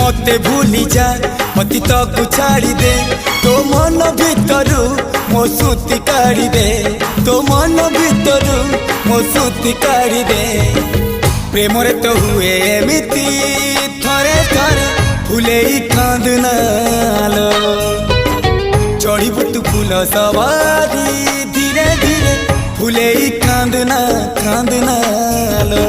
मते भूली जा मती तो को छाड़ी दे तो मन भितरु मो सुती काढ़ी दे तो मन भितरु मो सुती काढ़ी दे प्रेम रे तो हुए एमिति थरे थरे फुले कांदनालो चढ़ी बुटू फूल सवारी धीरे धीरे फुले कांदना कांदनालो।